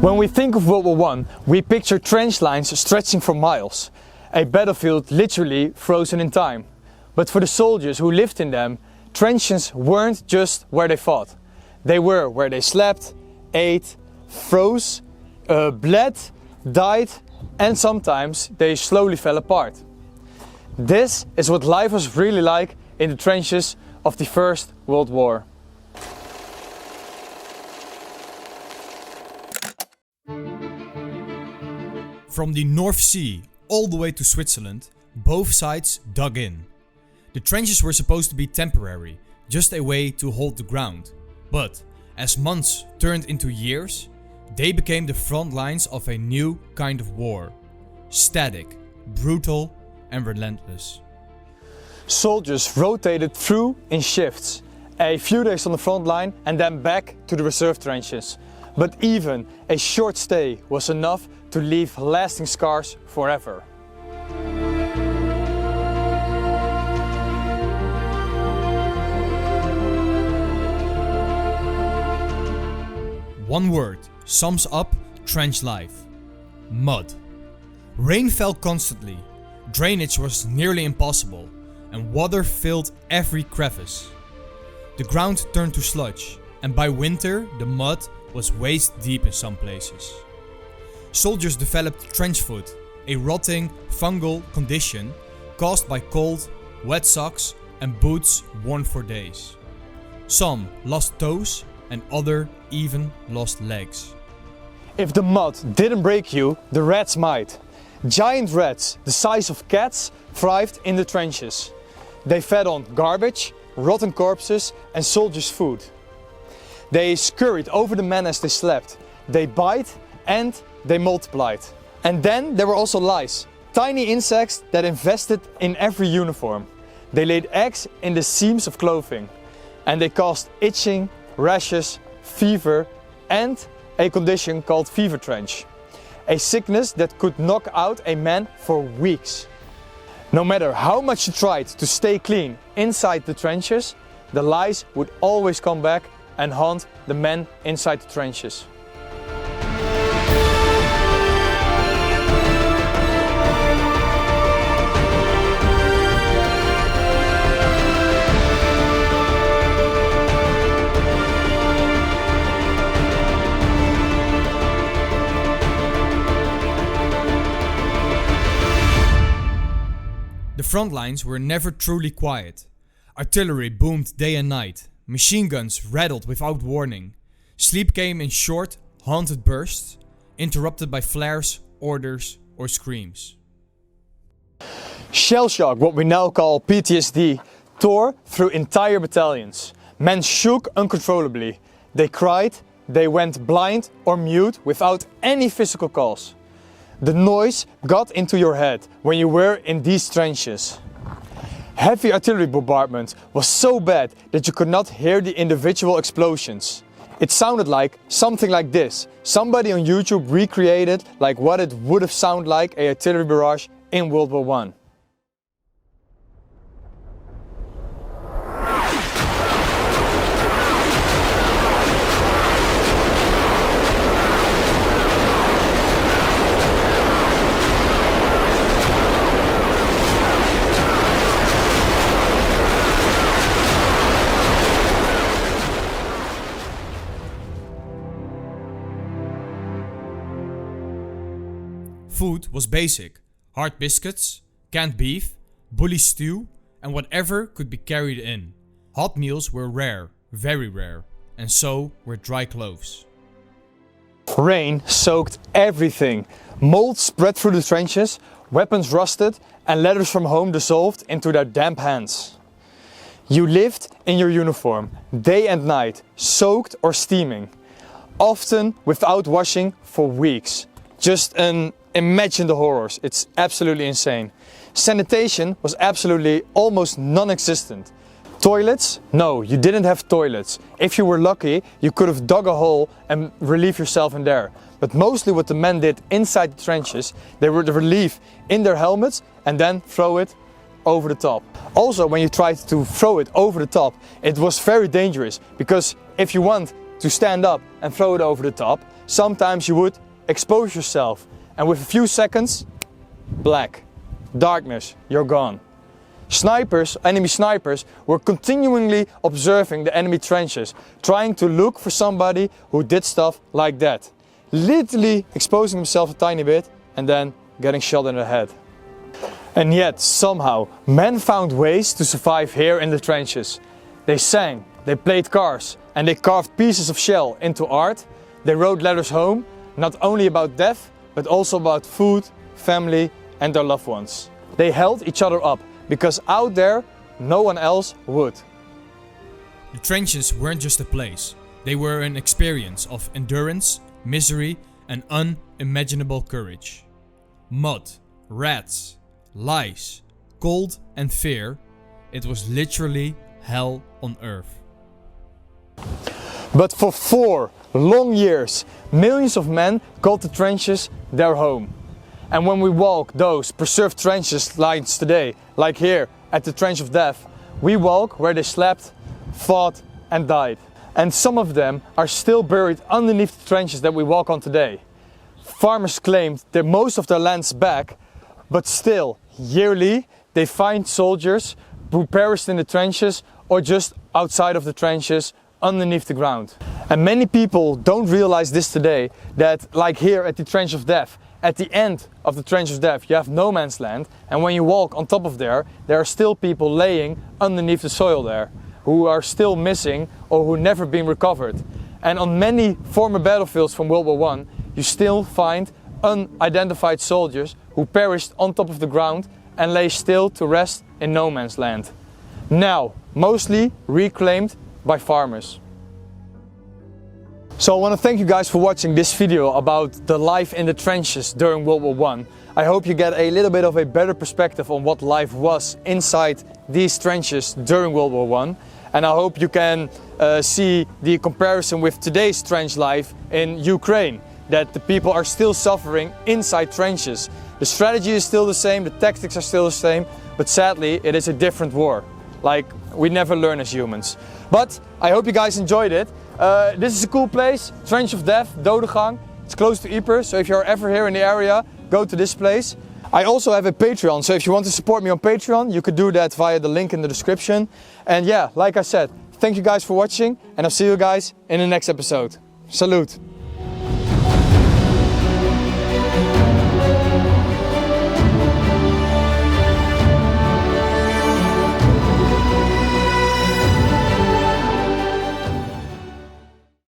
When we think of World War I, we picture trench lines stretching for miles, a battlefield literally frozen in time. But for the soldiers who lived in them, trenches weren't just where they fought. They were where they slept, ate, froze, bled, died, and sometimes they slowly fell apart. This is what life was really like in the trenches of the First World War. From the North Sea all the way to Switzerland, both sides dug in. The trenches were supposed to be temporary, just a way to hold the ground. But as months turned into years, they became the front lines of a new kind of war. Static, brutal, and relentless. Soldiers rotated through in shifts, a few days on the front line and then back to the reserve trenches. But even a short stay was enough to leave lasting scars forever. One word sums up trench life: mud. Rain fell constantly, drainage was nearly impossible, and water filled every crevice. The ground turned to sludge, and by winter the mud was waist deep in some places. Soldiers developed trench foot, a rotting fungal condition caused by cold, wet socks and boots worn for days. Some lost toes and others even lost legs. If the mud didn't break you, the rats might. Giant rats, the size of cats, thrived in the trenches. They fed on garbage, rotten corpses and soldiers' food. They scurried over the men as they slept. They bite and they multiplied. And then there were also lice, tiny insects that infested in every uniform. They laid eggs in the seams of clothing and they caused itching, rashes, fever and a condition called fever trench. A sickness that could knock out a man for weeks. No matter how much you tried to stay clean inside the trenches, the lice would always come back and haunt the men inside the trenches. The front lines were never truly quiet. Artillery boomed day and night. Machine guns rattled without warning. Sleep came in short, haunted bursts, interrupted by flares, orders, or screams. Shell shock, what we now call PTSD, tore through entire battalions. Men shook uncontrollably. They cried, they went blind or mute without any physical cause. The noise got into your head when you were in these trenches. Heavy artillery bombardment was so bad that you could not hear the individual explosions. It sounded like something like this. Somebody on YouTube recreated like what it would have sounded like an artillery barrage in World War I. Food was basic: hard biscuits, canned beef, bully stew, and whatever could be carried in. Hot meals were rare, very rare, and so were dry clothes. Rain soaked everything. Mold spread through the trenches, weapons rusted, and letters from home dissolved into their damp hands. You lived in your uniform, day and night, soaked or steaming, often without washing for weeks. Imagine the horrors, it's absolutely insane. Sanitation was absolutely almost non-existent. Toilets? No, you didn't have toilets. If you were lucky, you could have dug a hole and relieve yourself in there. But mostly what the men did inside the trenches, they would relieve in their helmets and then throw it over the top. Also, when you tried to throw it over the top, it was very dangerous, because if you want to stand up and throw it over the top, sometimes you would expose yourself, and with a few seconds, black, darkness, you're gone. Snipers, enemy snipers, were continually observing the enemy trenches, trying to look for somebody who did stuff like that. Literally exposing himself a tiny bit and then getting shot in the head. And yet, somehow, men found ways to survive here in the trenches. They sang, they played cards, and they carved pieces of shell into art. They wrote letters home, not only about death, but also about food, family, and their loved ones. They held each other up, because out there, no one else would. The trenches weren't just a place, they were an experience of endurance, misery, and unimaginable courage. Mud, rats, lice, cold and fear, it was literally hell on earth. But for 4 long years, millions of men called the trenches their home. And when we walk those preserved trenches lines today, like here at the Trench of Death, we walk where they slept, fought and died. And some of them are still buried underneath the trenches that we walk on today. Farmers claimed that most of their lands back, but still, yearly, they find soldiers who perished in the trenches or just outside of the trenches underneath the ground. And many people don't realize this today, that like here at the Trench of Death, at the end of the Trench of Death you have no man's land, and when you walk on top of there are still people laying underneath the soil there, who are still missing or who never been recovered. And on many former battlefields from World War I, you still find unidentified soldiers who perished on top of the ground and lay still to rest in no man's land. Now, mostly reclaimed by farmers. So I want to thank you guys for watching this video about the life in the trenches during World War I. I hope you get a little bit of a better perspective on what life was inside these trenches during World War I. And I hope you can see the comparison with today's trench life in Ukraine, that the people are still suffering inside trenches. The strategy is still the same, the tactics are still the same, but sadly it is a different war. Like, we never learn as humans. But I hope you guys enjoyed it. This is a cool place, Trench of Death, Dodegang. It's close to Ypres, so if you're ever here in the area, go to this place. I also have a Patreon, so if you want to support me on Patreon, you could do that via the link in the description. And yeah, like I said, thank you guys for watching, and I'll see you guys in the next episode. Salute!